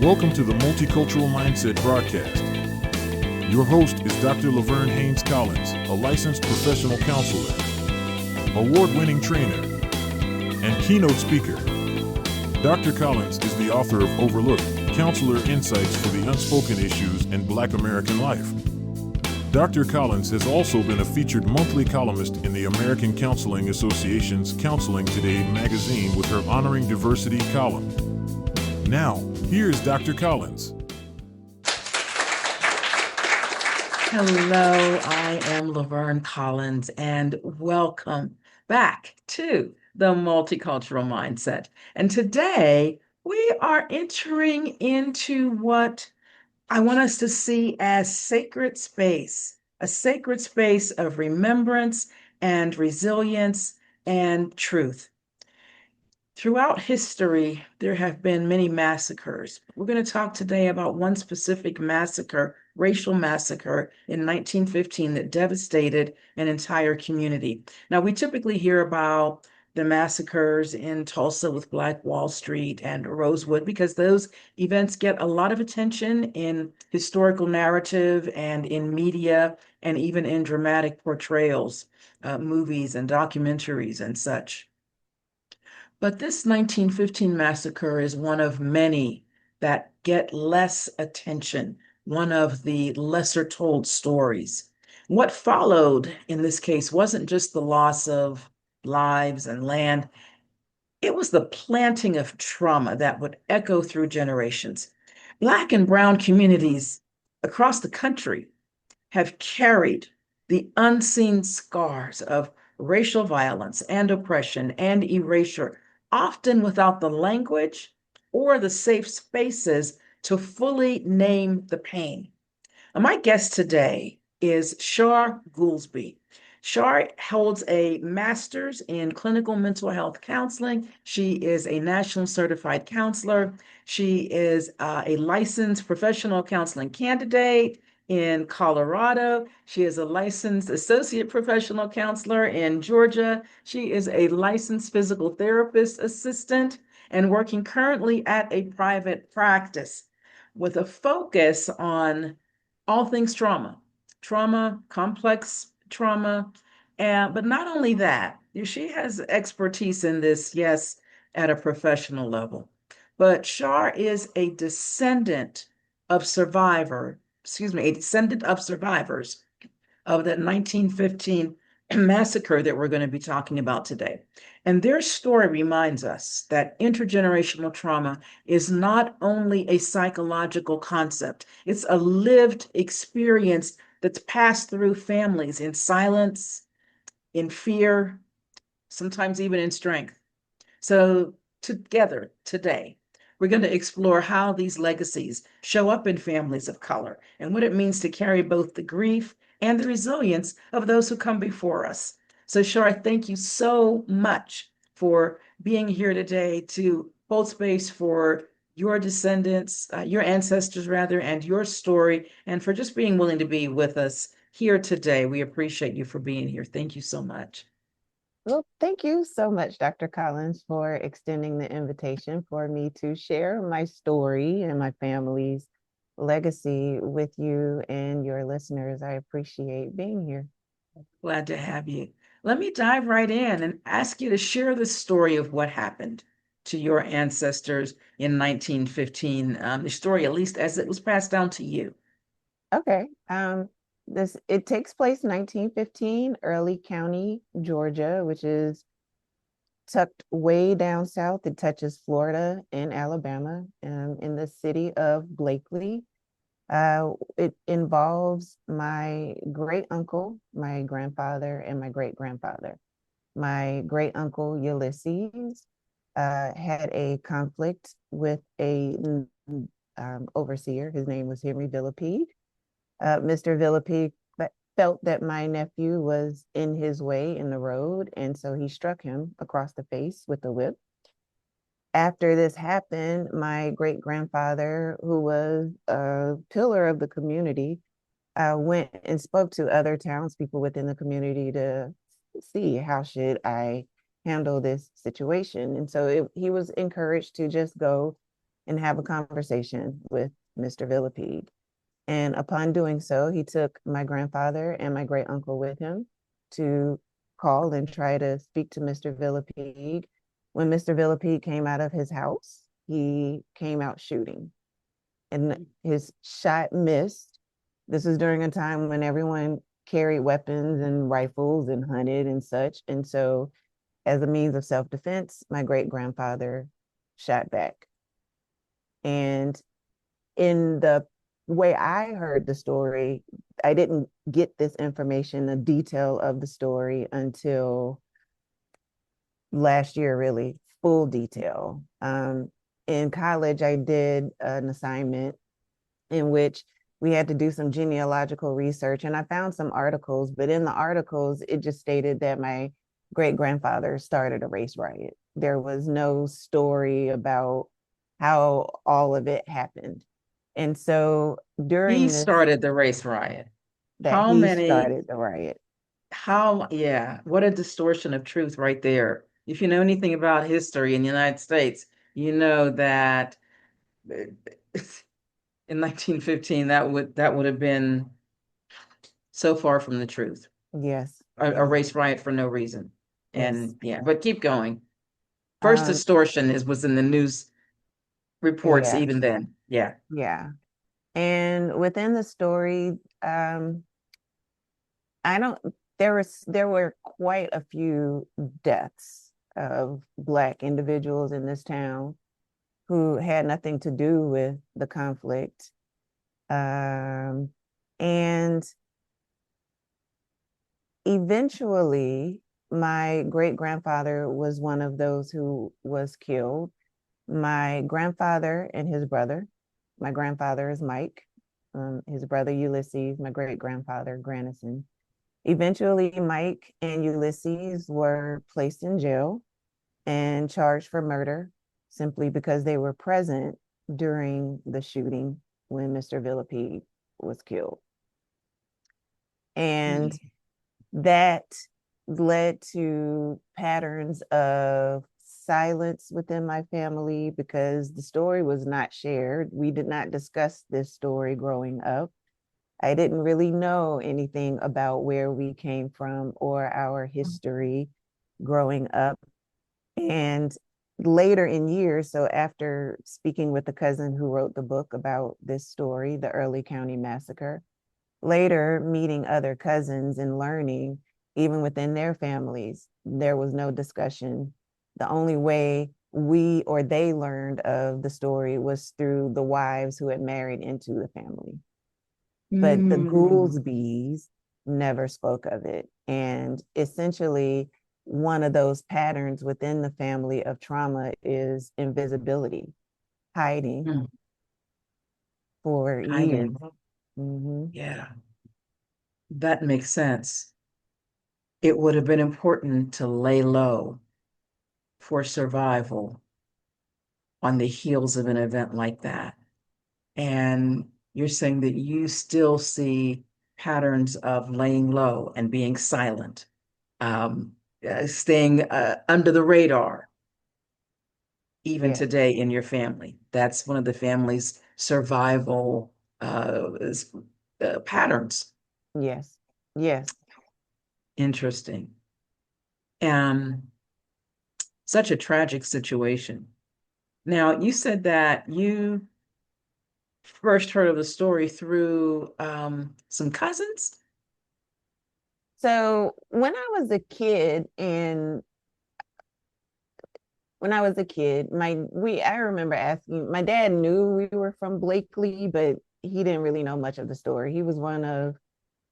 Welcome to the Multicultural Mindset broadcast. Your host is Dr. Laverne Haynes Collins, a licensed professional counselor, award-winning trainer, and keynote speaker. Dr. Collins is the author of Overlooked: Counselor Insights for the Unspoken Issues in Black American Life. Dr. Collins has also been a featured monthly columnist in the American Counseling Association's Counseling Today magazine with her Honoring Diversity column. Now, here's Dr. Collins. Hello, I am Laverne Collins, and welcome back to the Multicultural Mindset. And today we are entering into what I want us to see as sacred space, a sacred space of remembrance and resilience and truth. Throughout history, there have been many massacres. We're going to talk today about one specific massacre, racial massacre in 1915 that devastated an entire community. Now, we typically hear about the massacres in Tulsa with Black Wall Street and Rosewood because those events get a lot of attention in historical narrative and in media and even in dramatic portrayals, movies and documentaries and such. But this 1915 massacre is one of many that get less attention, one of the lesser told stories. What followed in this case wasn't just the loss of lives and land, it was the planting of trauma that would echo through generations. Black and brown communities across the country have carried the unseen scars of racial violence and oppression and erasure, often without the language or the safe spaces to fully name the pain. And my guest today is Shar Goolsbee. Shar holds a master's in clinical mental health counseling. She is a national certified counselor. She is a licensed professional counseling candidate in Colorado. She is a licensed associate professional counselor in Georgia. She is a licensed physical therapist assistant and working currently at a private practice with a focus on all things trauma, complex trauma. But not only that, she has expertise in this, yes, at a professional level. But Shar is a descendant of a descendant of survivors of that 1915 massacre that we're going to be talking about today. And their story reminds us that intergenerational trauma is not only a psychological concept, it's a lived experience that's passed through families in silence, in fear, sometimes even in strength. So, together today, we're going to explore how these legacies show up in families of color and what it means to carry both the grief and the resilience of those who come before us. So, Shar, thank you so much for being here today to hold space for your descendants, your ancestors rather, and your story, and for just being willing to be with us here today. We appreciate you for being here. Thank you so much. Well, thank you so much, Dr. Collins, for extending the invitation for me to share my story and my family's legacy with you and your listeners. I appreciate being here. Glad to have you. Let me dive right in and ask you to share the story of what happened to your ancestors in 1915, the story, at least as it was passed down to you. Okay. It takes place 1915, Early County, Georgia, which is tucked way down south. It touches Florida and Alabama, in the city of Blakely. It involves my great uncle, my grandfather, and my great grandfather. My great uncle Ulysses had a conflict with a overseer. His name was Henry Villipede. Mr. Villipede felt that my nephew was in his way in the road, and so he struck him across the face with a whip. After this happened, my great grandfather, who was a pillar of the community, went and spoke to other townspeople within the community to see how should I handle this situation. And so he was encouraged to just go and have a conversation with Mr. Villapede. And upon doing so, he took my grandfather and my great uncle with him to call and try to speak to Mr. Villapede. When Mr. Villapede came out of his house, he came out shooting, and his shot missed. This was during a time when everyone carried weapons and rifles and hunted and such. And so, as a means of self defense, my great grandfather shot back. And in the way I heard the story, I didn't get this information, the detail of the story, until last year, really, full detail. In college, I did an assignment in which we had to do some genealogical research, and I found some articles, but in the articles, it just stated that my great grandfather started a race riot. There was no story about how all of it happened. And so He during this, started the race riot. that How he many, started the riot. yeah, what a distortion of truth right there. If you know anything about history in the United States, you know that in 1915, that would have been so far from the truth. Yes, A yes, race riot for no reason. yes. And yeah, but keep going. First Um, distortion was in the news reports yeah, even then. Yeah. yeah. And within the story, I don't there were quite a few deaths of Black individuals in this town who had nothing to do with the conflict. And eventually, my great grandfather was one of those who was killed. My grandfather and his brother, my grandfather is Mike, his brother Ulysses, my great grandfather Grandison. Eventually, Mike and Ulysses were placed in jail and charged for murder simply because they were present during the shooting when Mr. Villapede was killed. And that led to patterns of silence within my family because the story was not shared. We did not discuss this story growing up. I didn't really know anything about where we came from or our history growing up. And later in years, so after speaking with the cousin who wrote the book about this story, the Early County Massacre, later meeting other cousins and learning, even within their families, there was no discussion. The only way we or they learned of the story was through the wives who had married into the family. But the Mm. Goolsbys never spoke of it. And essentially, one of those patterns within the family of trauma is invisibility, hiding Mm. for years. Hiding. Mm-hmm. Yeah, that makes sense. It would have been important to lay low for survival on the heels of an event like that. And you're saying that you still see patterns of laying low and being silent, um, staying under the radar, even Yes, today in your family. That's one of the family's survival patterns. yes, yes. Interesting. Um, Such a tragic situation. Now, you said that you first heard of the story through some cousins. So when I was a kid, and when I was a kid, I remember asking, my dad knew we were from Blakely, but he didn't really know much of the story. He was one of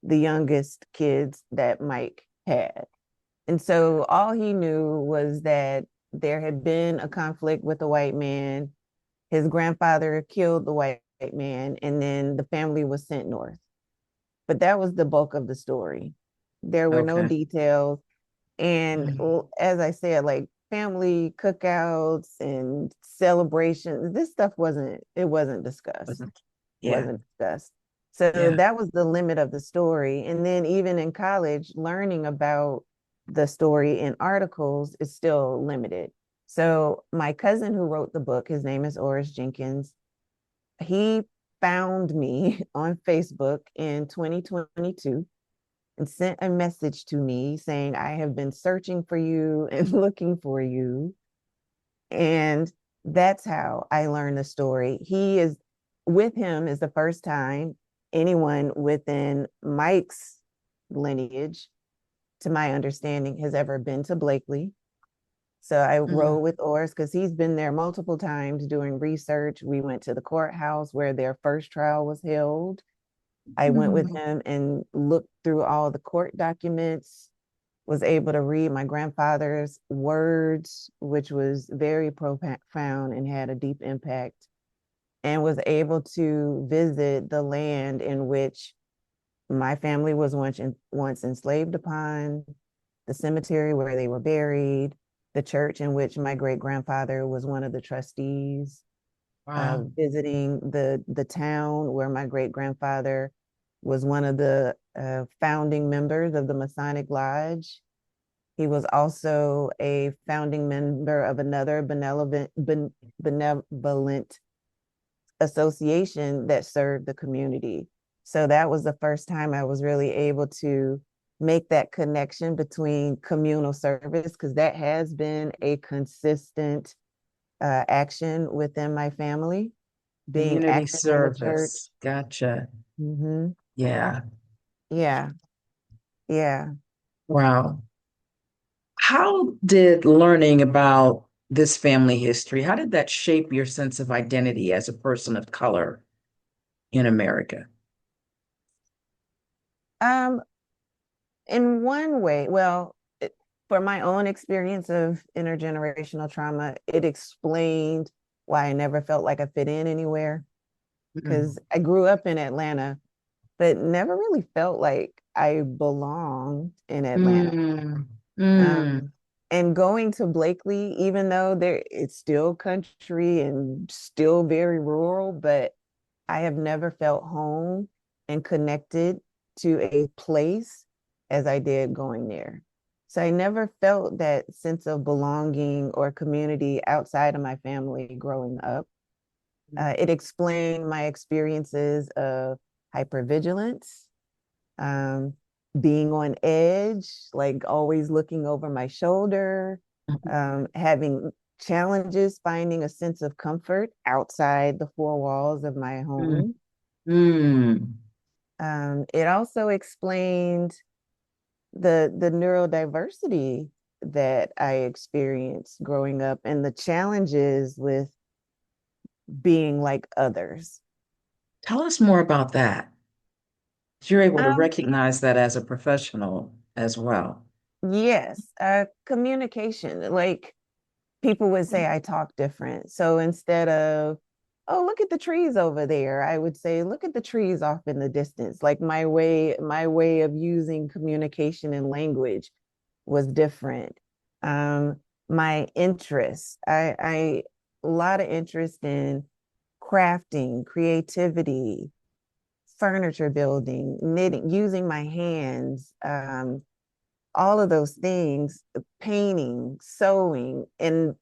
the youngest kids that Mike had. And so all he knew was that there had been a conflict with a white man. His grandfather killed the white man, and then the family was sent north. But that was the bulk of the story. There were no Okay. details. And Mm. well, as I said, like family cookouts and celebrations, this stuff wasn't discussed. Wasn't. Yeah. Wasn't discussed. So Yeah. that was the limit of the story. And then even in college, learning about the story in articles is still limited. So my cousin who wrote the book, his name is Oris Jenkins, he found me on Facebook in 2022 and sent a message to me saying, I have been searching for you and looking for you. And that's how I learned the story. With him is the first time anyone within Mike's lineage, to my understanding, has ever been to Blakely. So I rode with Oris because he's been there multiple times doing research. We went to the courthouse where their first trial was held. I went with him and looked through all the court documents, was able to read my grandfather's words, which was very profound and had a deep impact, and was able to visit the land in which my family was once enslaved upon, the cemetery where they were buried, the church in which my great grandfather was one of the trustees, Wow. visiting the town where my great grandfather was one of the founding members of the Masonic Lodge. He was also a founding member of another benevolent association that served the community. So that was the first time I was really able to make that connection between communal service, because that has been a consistent action within my family, being Community active in the church. service. Gotcha. Mm-hmm. Yeah. Yeah, yeah. Wow. How did learning about this family history, how did that shape your sense of identity as a person of color in America? Um, in one way, well, for my own experience of intergenerational trauma, it explained why I never felt like I fit in anywhere. Because I grew up in Atlanta, but never really felt like I belonged in Atlanta. Mm, Um, mm, and going to Blakely, even though it's still country and still very rural, but I have never felt home and connected to a place as I did going there. So I never felt that sense of belonging or community outside of my family growing up. It explained my experiences of hypervigilance, um, being on edge, like always looking over my shoulder, having challenges, finding a sense of comfort outside the four walls of my mm, home. mm. It also explained the neurodiversity that I experienced growing up and the challenges with being like others. Tell us more about that. You're able to Um, recognize that as a professional as well. yes, communication. Like people would say I talk different. So instead of, oh, look at the trees over there, I would say, look at the trees off in the distance. Like my way of using communication and language was different. Um, my interests, I a lot of interest in crafting, creativity, furniture building, knitting, using my hands, all of those things, painting, sewing, and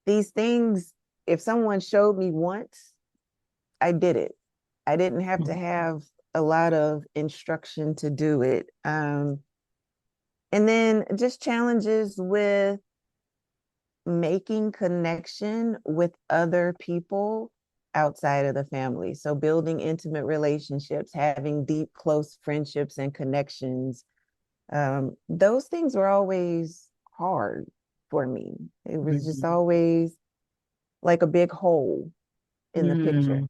these things, if someone showed me once, I did it. I didn't have to have a lot of instruction to do it. And then just challenges with making connection with other people outside of the family. So building intimate relationships, having deep, close friendships and connections. Those things were always hard for me. It was just Mhm. always like a big hole in the picture,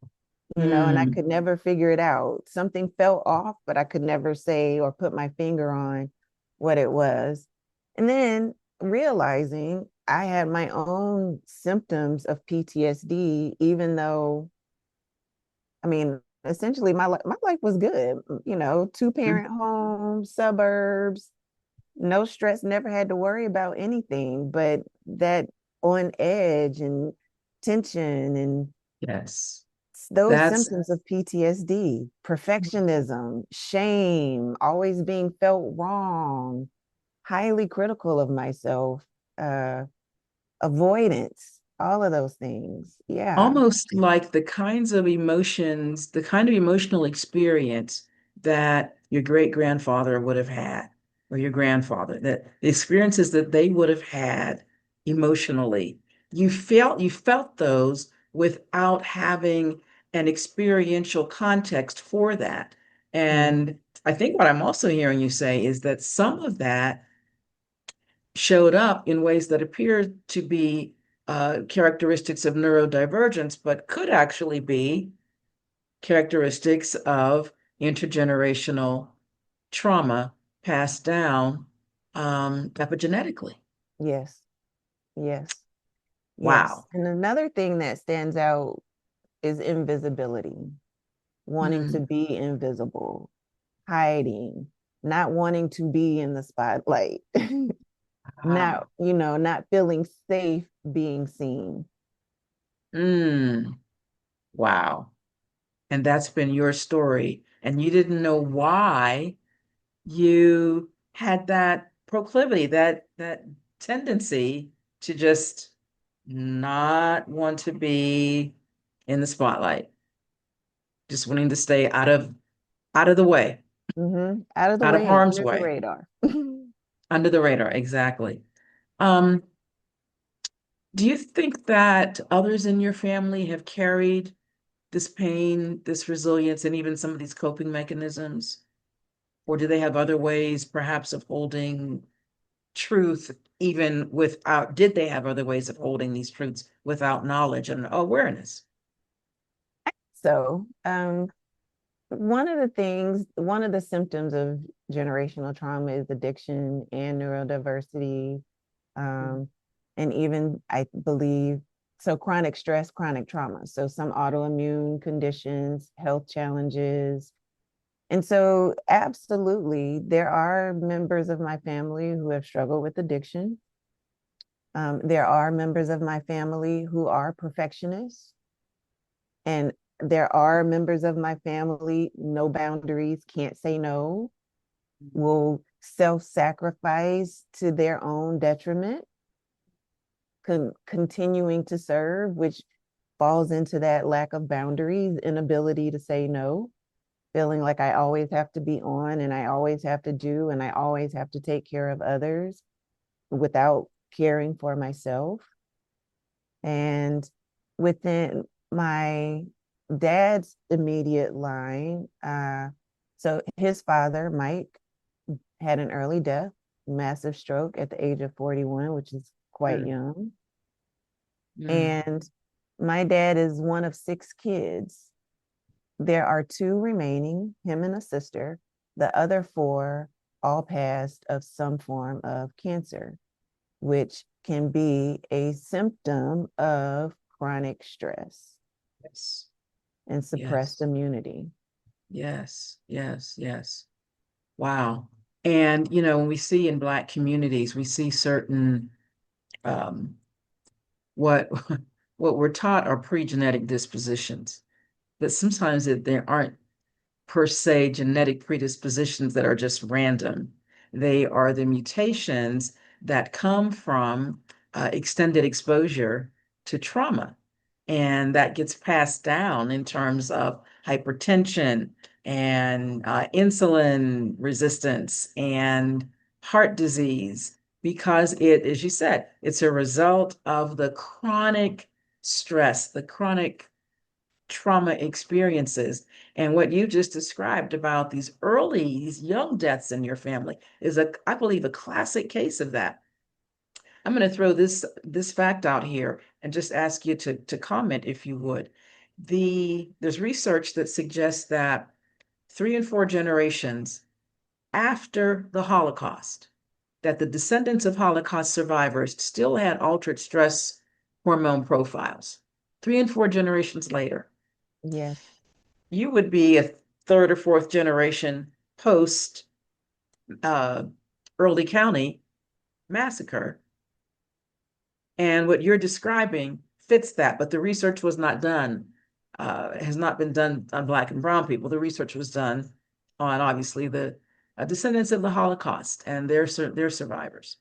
Mm, and I mm. could never figure it out. Something felt off, but I could never say or put my finger on what it was. And then realizing I had my own symptoms of PTSD, even though, I mean, essentially my life was good, two-parent home, suburbs, no stress, never had to worry about anything, but that on edge and tension and Yes. those That's symptoms of PTSD, perfectionism, shame, always being felt wrong, highly critical of myself. Uh, avoidance, all of those things. Yeah. Almost like the kinds of emotions, the kind of emotional experience that your great grandfather would have had, or your grandfather, that the experiences that they would have had emotionally. You felt those without having an experiential context for that. Mhm. And I think what I'm also hearing you say is that some of that showed up in ways that appear to be characteristics of neurodivergence, but could actually be characteristics of intergenerational trauma passed down epigenetically. Yes. Yes. Yes. Wow. And another thing that stands out is invisibility, wanting to Mm, be invisible, hiding, not wanting to be in the spotlight, not, wow. not feeling safe being seen. Mm, wow. And that's been your story. And you didn't know why you had that proclivity, that tendency to just not want to be in the spotlight, just wanting to stay out of the way, Out of the out of way and harm's under the way, radar. under the radar. Exactly. Um, do you think that others in your family have carried this pain, this resilience, and even some of these coping mechanisms? Or do they have other ways, perhaps, of holding truth even without, did they have other ways of holding these truths without knowledge and awareness? So, one of the symptoms of generational trauma is addiction and neurodiversity. Um, and even, I believe, so chronic stress, chronic trauma. So, some autoimmune conditions, health challenges. And so, absolutely, there are members of my family who have struggled with addiction. There are members of my family who are perfectionists. And there are members of my family, no boundaries, can't say no, will self sacrifice to their own detriment, continuing to serve, which falls into that lack of boundaries, inability to say no, feeling like I always have to be on and I always have to do and I always have to take care of others without caring for myself. And within my dad's immediate line, so his father, Mike, had an early death, massive stroke at the age of 41, which is quite Mm, young. mm, And my dad is one of six kids. There are two remaining, him and a sister. The other four all passed of some form of cancer, which can be a symptom of chronic stress yes, and suppressed yes, immunity. yes, yes, yes. Wow. And, when we see in Black communities, we see certain, um, what, what we're taught are pre-genetic dispositions, but sometimes there aren't per se genetic predispositions that are just random. They are the mutations that come from extended exposure to trauma. And that gets passed down in terms of hypertension and insulin resistance and heart disease, because as you said, it's a result of the chronic stress, the chronic trauma experiences. And what you just described about these young deaths in your family is I believe, a classic case of that. I'm going to throw this fact out here and just ask you to comment if you would. There's research that suggests that 3 and 4 generations after the Holocaust, that the descendants of Holocaust survivors still had altered stress hormone profiles. 3 and 4 generations later, Yes. you would be a third or fourth generation post uh, Early County massacre. And what you're describing fits that, but the research was not done, has not been done on Black and Brown people. The research was done on, obviously, the descendants of the Holocaust and their survivors.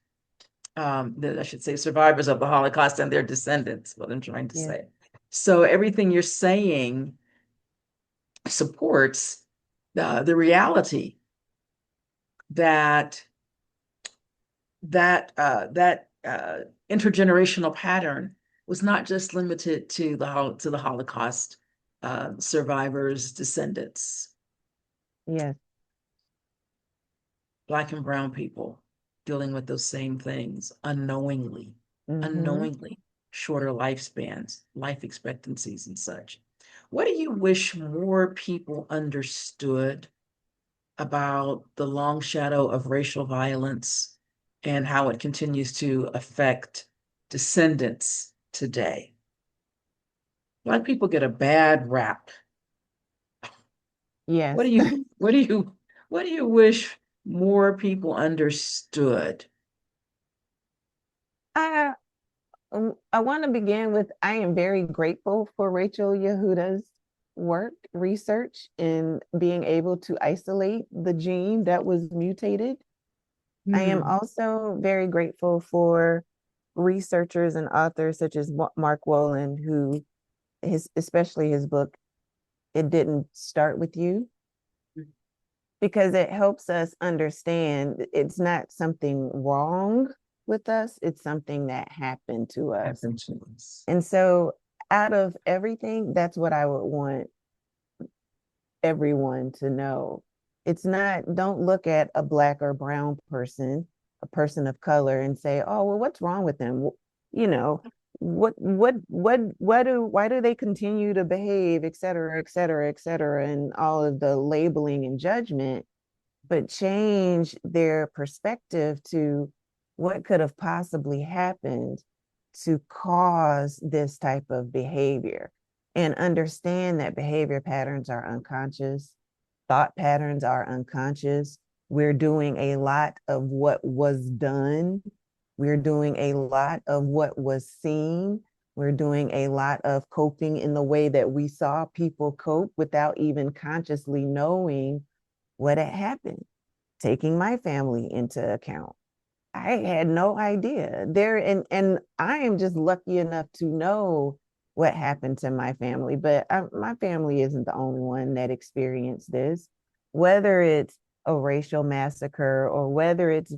I should say survivors of the Holocaust and their descendants, what I'm trying to Yeah. say. So everything you're saying supports the reality that intergenerational pattern was not just limited to the Holocaust survivors' descendants, Yes. Black and brown people dealing with those same things unknowingly, Mm-hmm. unknowingly, shorter lifespans, life expectancies, and such. What do you wish more people understood about the long shadow of racial violence and how it continues to affect descendants today? Black people get a bad rap. What Yes. do you what do you wish more people understood? I I want to begin with I am very grateful for Rachel Yehuda's work, research, in being able to isolate the gene that was mutated. I am Hmm. also very grateful for researchers and authors such as Mark Wolin, who especially his book, It Didn't Start With You, because it helps us understand it's not something wrong with us, it's something that happened to us. Happened to us. And so, out of everything, that's what I would want everyone to know. It's not, don't look at a Black or brown person, a person of color, and say, oh, well, what's wrong with them? You know, why do they continue to behave, et cetera, et cetera, et cetera, and all of the labeling and judgment, but change their perspective to what could have possibly happened to cause this type of behavior, and understand that behavior patterns are unconscious, thought patterns are unconscious. We're doing a lot of what was done. We're doing a lot of what was seen. We're doing a lot of coping in the way that we saw people cope without even consciously knowing what had happened, taking my family into account. I had no idea there, and I am just lucky enough to know what happened to my family, but my family isn't the only one that experienced this. Whether it's a racial massacre or whether it's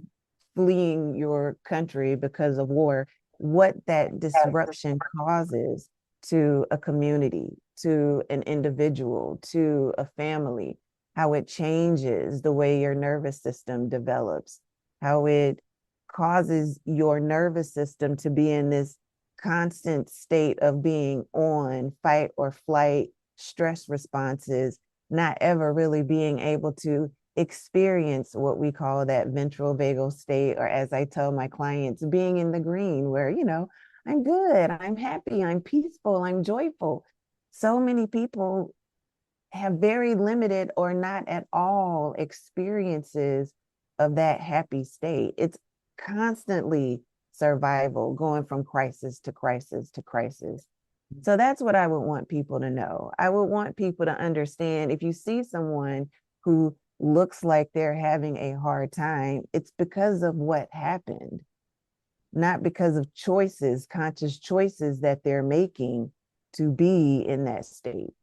fleeing your country because of war, what that disruption causes to a community, to an individual, to a family, how it changes the way your nervous system develops, how it causes your nervous system to be in this constant state of being on fight or flight, stress responses, not ever really being able to experience what we call that ventral vagal state, or as I tell my clients, being in the green, where, I'm good, I'm happy, I'm peaceful, I'm joyful. So many people have very limited or not at all experiences of that happy state. It's constantly survival, going from crisis to crisis to crisis. So that's what I would want people to know. I would want people to understand, if you see someone who looks like they're having a hard time, it's because of what happened, not because of choices, conscious choices that they're making to be in that state.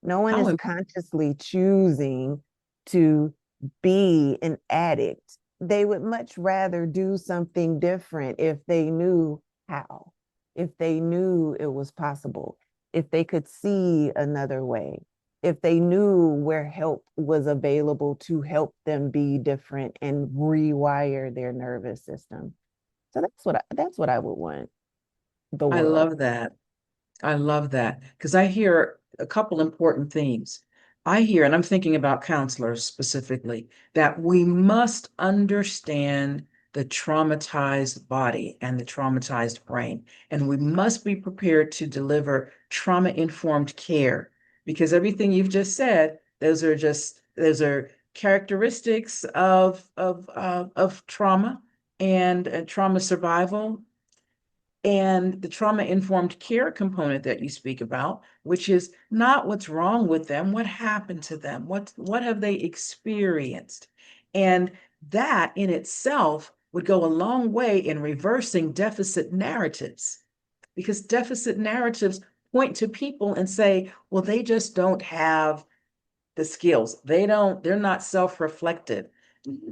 No one How is im- consciously choosing to be an addict. They would much rather do something different if they knew how, if they knew it was possible, if they could see another way, if they knew where help was available to help them be different and rewire their nervous system. So that's what I would want the I world. love that. I love that because I hear a couple important themes. I hear, and I'm thinking about counselors specifically, that we must understand the traumatized body and the traumatized brain, and we must be prepared to deliver trauma-informed care because everything you've just said, those are characteristics of trauma and trauma survival and the trauma informed care component that you speak about, which is not what's wrong with them, what happened to them, what have they experienced, and that in itself would go a long way in reversing deficit narratives, because deficit narratives point to people and say, well, they just don't have the skills. They're not self-reflective.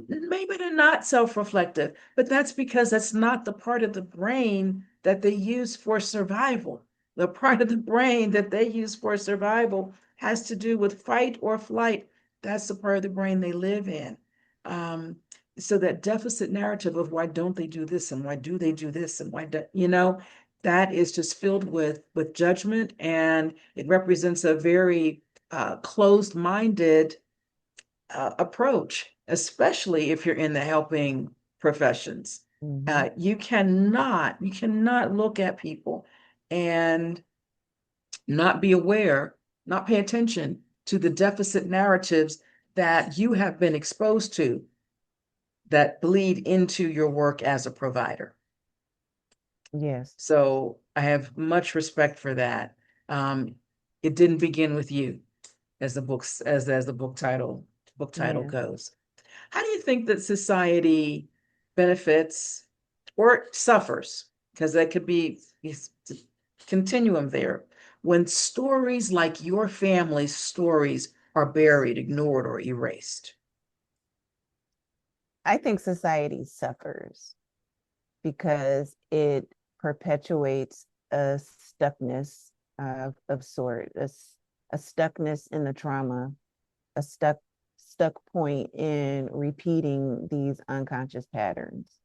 Maybe they're not self-reflective, but that's because that's not the part of the brain that they use for survival. The part of the brain that they use for survival has to do with fight or flight. That's the part of the brain they live in. Um, so that deficit narrative of why don't they do this and why do they do this and why do, that is just filled with judgment, and it represents a very closed-minded approach, especially if you're in the helping professions. Mhm. You cannot look at people and not be aware, not pay attention to the deficit narratives that you have been exposed to that bleed into your work as a provider. Yes. So I have much respect for that. Um, it didn't begin with you, as the books as the book title Yeah. goes. How do you think that society benefits or suffers? Because that could be a continuum there. When stories like your family's stories are buried, ignored, or erased. I think society suffers because it perpetuates a stuckness of sort, a stuckness in the trauma, a stuck point in repeating these unconscious patterns.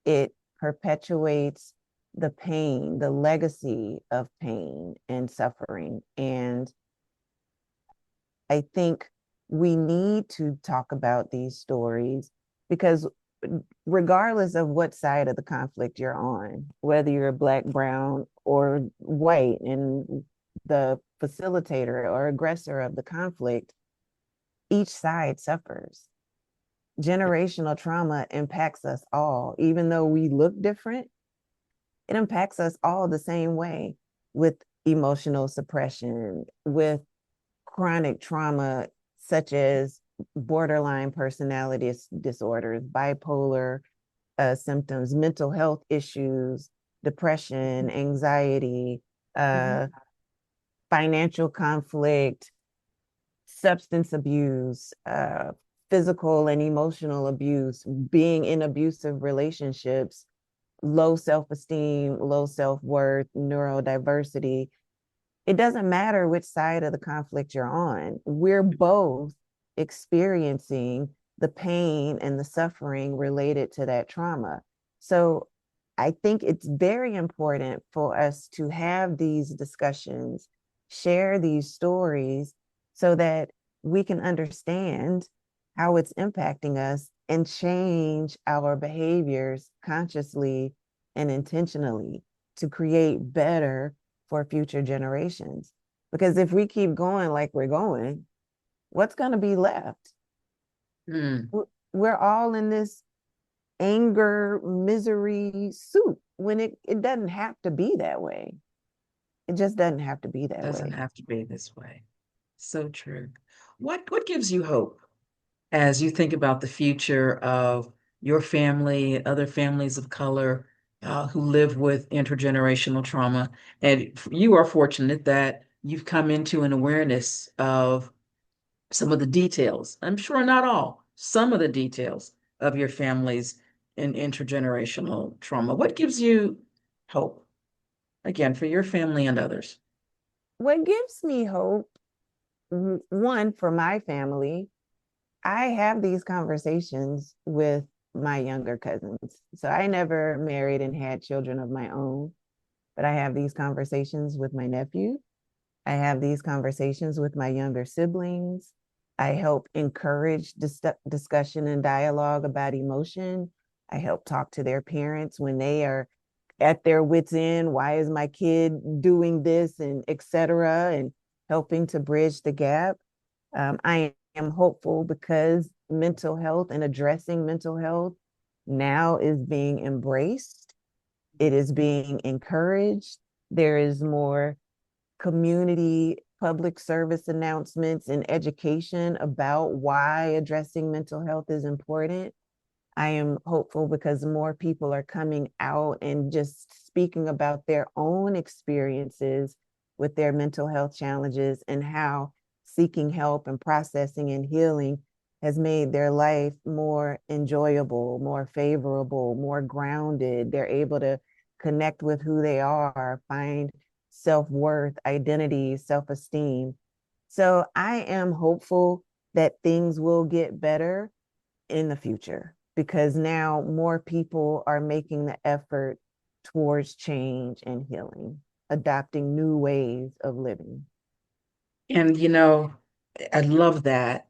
It perpetuates the pain, the legacy of pain and suffering. And I think we need to talk about these stories because regardless of what side of the conflict you're on, whether you're black, brown, or white, and the facilitator or aggressor of the conflict, each side suffers. Generational trauma impacts us all, even though we look different, it impacts us all the same way, with emotional suppression, with chronic trauma, such as borderline personality disorders, bipolar symptoms, mental health issues, depression, anxiety, Mhm. uh, financial conflict, substance abuse, physical and emotional abuse, being in abusive relationships, low self-esteem, low self-worth, neurodiversity. It doesn't matter which side of the conflict you're on. We're both experiencing the pain and the suffering related to that trauma. So I think it's very important for us to have these discussions, share these stories so that we can understand how it's impacting us and change our behaviors consciously and intentionally to create better for future generations. Because if we keep going like we're going, what's going to be left? Mm, We're all in this anger, misery soup when it doesn't have to be that way. It just doesn't have to be that doesn't way. have to be this way. So true. What gives you hope as you think about the future of your family, other families of color who live with intergenerational trauma? And you are fortunate that you've come into an awareness of some of the details. I'm sure not all, some of the details of your family's in intergenerational trauma. What gives you hope, again, for your family and others? What gives me hope, one, for my family, I have these conversations with my younger cousins. So I never married and had children of my own, but I have these conversations with my nephew. I have these conversations with my younger siblings. I help encourage discussion and dialogue about emotion. I help talk to their parents when they are at their wits' end. Why is my kid doing this, and etc. And helping to bridge the gap. I am hopeful because mental health and addressing mental health now is being embraced. It is being encouraged. There is more community public service announcements and education about why addressing mental health is important. I am hopeful because more people are coming out and just speaking about their own experiences with their mental health challenges and how seeking help and processing and healing has made their life more enjoyable, more favorable, more grounded. They're able to connect with who they are, find self-worth, identity, self-esteem. So I am hopeful that things will get better in the future because now more people are making the effort towards change and healing, adopting new ways of living. And, I love that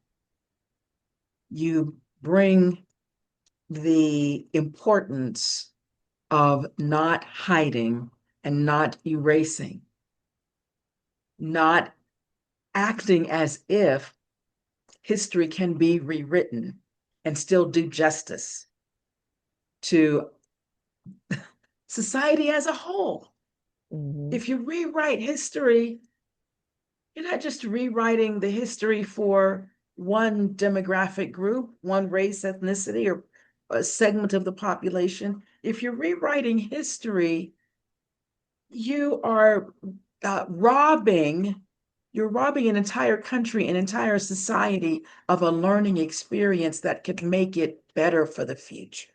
you bring the importance of not hiding and not erasing, not acting as if history can be rewritten and still do justice to society as a whole. Mm-hmm. If you rewrite history, you're not just rewriting the history for one demographic group, one race, ethnicity, or a segment of the population. If you're rewriting history, you are robbing you're robbing an entire country, an entire society of a learning experience that could make it better for the future.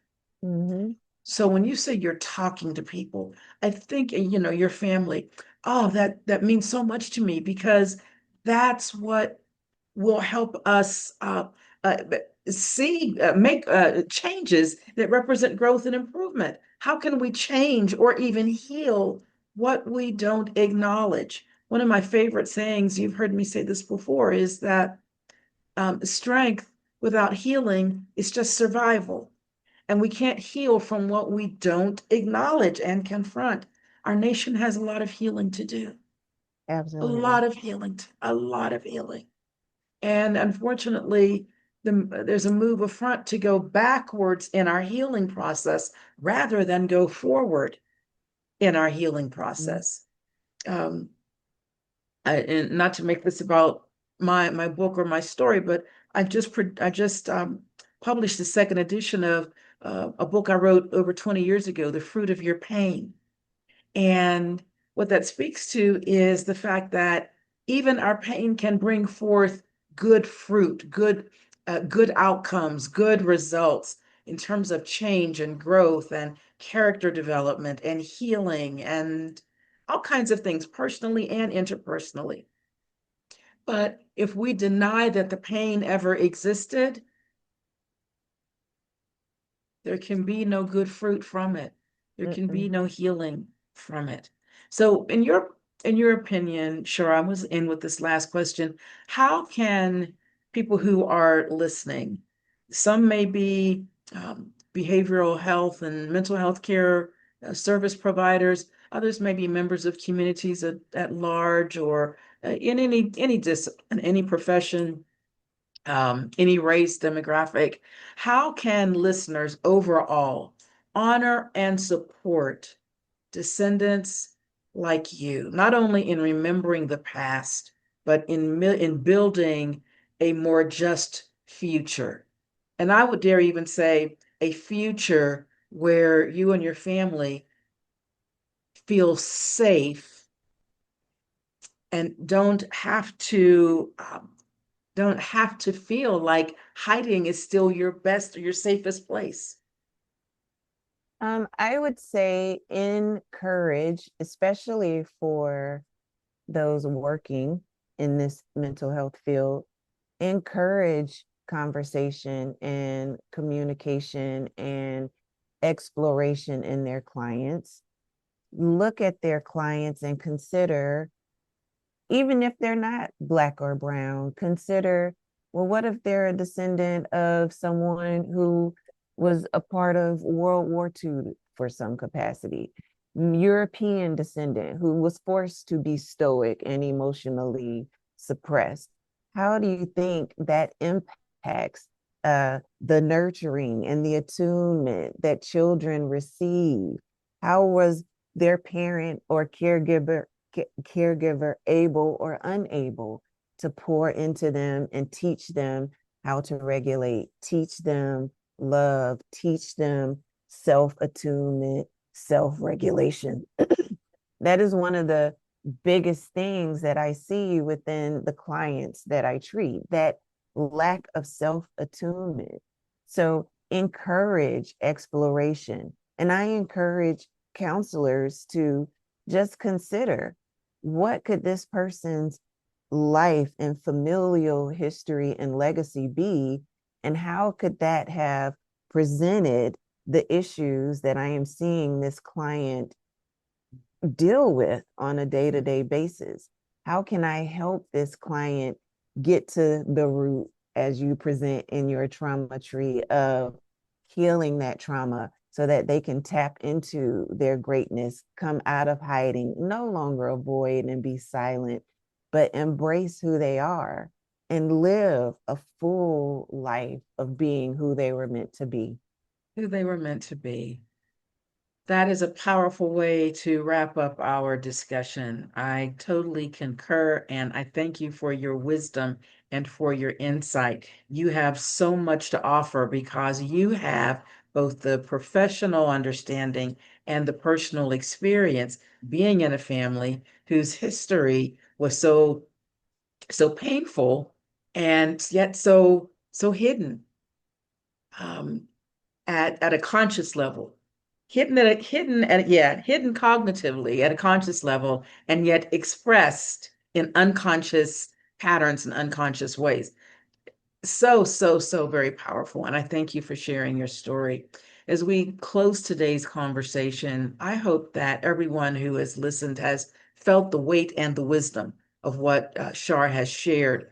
Mm-hmm. So when you say you're talking to people, I think, your family, oh, that means so much to me because that's what will help us uh, make changes that represent growth and improvement. How can we change or even heal what we don't acknowledge? One of my favorite sayings, you've heard me say this before, is that strength without healing is just survival. And we can't heal from what we don't acknowledge and confront. Our nation has a lot of healing to do, a Absolutely. lot of healing, a lot of healing. And unfortunately, there's a move of front to go backwards in our healing process rather than go forward in our healing Mm-hmm. process. Um, and not to make this about my book or my story, but I just published the second edition of a book I wrote over 20 years ago, The Fruit of Your Pain. And what that speaks to is the fact that even our pain can bring forth good fruit, good outcomes, good results in terms of change and growth and character development and healing and all kinds of things, personally and interpersonally. But if we deny that the pain ever existed, there can be no good fruit from it. There can be Mm-mm. no healing from it. So in your opinion, sure, I was in with this last question. How can people who are listening, some may be behavioral health and mental health care service providers, others may be members of communities at large or in any discipline, any profession, any race, demographic. How can listeners overall honor and support descendants like you, not only in remembering the past, but in building a more just future? And I would dare even say a future where you and your family feel safe and don't have to feel like hiding is still your best or your safest place. I would say encourage, especially for those working in this mental health field, encourage conversation and communication and exploration in their clients. Look at their clients and consider, even if they're not Black or brown, consider, well, what if they're a descendant of someone who was a part of World War II for some capacity? European descendant who was forced to be stoic and emotionally suppressed. How do you think that impacts the nurturing and the attunement that children receive? How was their parent or caregiver able or unable to pour into them and teach them how to regulate, teach them love, teach them self-attunement, self-regulation. That is one of the biggest things that I see within the clients that I treat, that lack of self-attunement. So encourage exploration. And I encourage counselors to just consider, what could this person's life and familial history and legacy be? And how could that have presented the issues that I am seeing this client deal with on a day-to-day basis? How can I help this client get to the root, as you present in your trauma tree, of healing that trauma so that they can tap into their greatness, come out of hiding, no longer avoid and be silent, but embrace who they are and live a full life of being who they were meant to be. Who they were meant to be. That is a powerful way to wrap up our discussion. I totally concur, and I thank you for your wisdom and for your insight. You have so much to offer because you have both the professional understanding and the personal experience being in a family whose history was so painful and yet so hidden. At a conscious level, hidden cognitively at a conscious level, and yet expressed in unconscious patterns and unconscious ways. So very powerful. And I thank you for sharing your story. As we close today's conversation, I hope that everyone who has listened has felt the weight and the wisdom of what Shar has shared.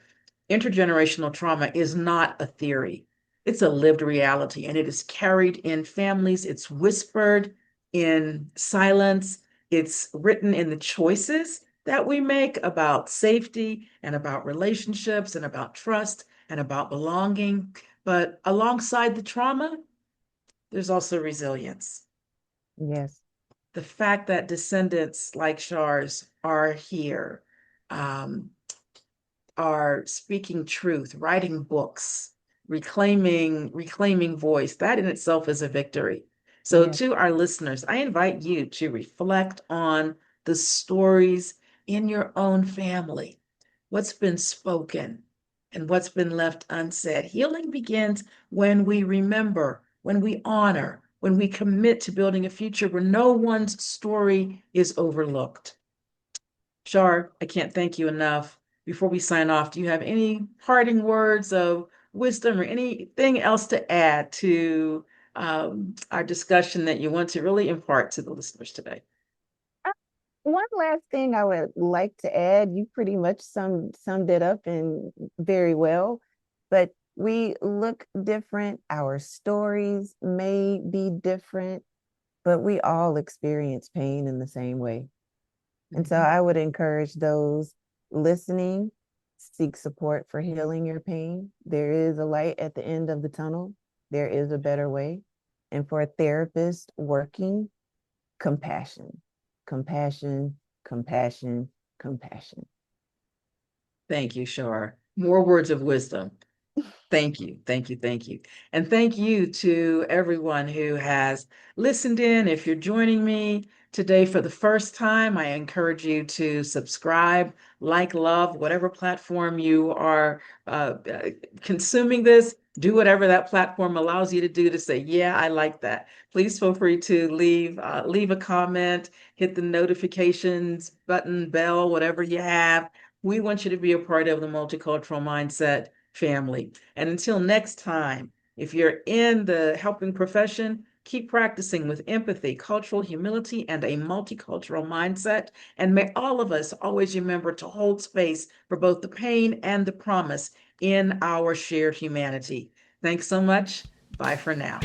Intergenerational trauma is not a theory. It's a lived reality, and it is carried in families. It's whispered in silence. It's written in the choices that we make about safety and about relationships and about trust and about belonging. But alongside the trauma, there's also resilience. Yes. The fact that descendants like Shar's are here, um, are speaking truth, writing books, reclaiming voice. That in itself is a victory. So Yes. to our listeners, I invite you to reflect on the stories in your own family, what's been spoken and what's been left unsaid. Healing begins when we remember, when we honor, when we commit to building a future where no one's story is overlooked. Shar, I can't thank you enough. Before we sign off, do you have any parting words of wisdom or anything else to add to our discussion that you want to really impart to the listeners today? One last thing I would like to add, you pretty much summed it up and very well, but we look different. Our stories may be different, but we all experience pain in the same way. And so Mhm. I would encourage those listening, seek support for healing your pain. There is a light at the end of the tunnel. There is a better way. And for a therapist working, compassion, compassion, compassion, compassion. Thank you, Shar. More words of wisdom. Thank you, thank you, thank you. And thank you to everyone who has listened in. If you're joining me today for the first time, I encourage you to subscribe, like, love, whatever platform you are consuming this, do whatever that platform allows you to do to say, yeah, I like that. Please feel free to leave a comment, hit the notifications button, bell, whatever you have. We want you to be a part of the Multicultural Mindset family. And until next time, if you're in the helping profession, keep practicing with empathy, cultural humility, and a multicultural mindset. And may all of us always remember to hold space for both the pain and the promise in our shared humanity. Thanks so much. Bye for now.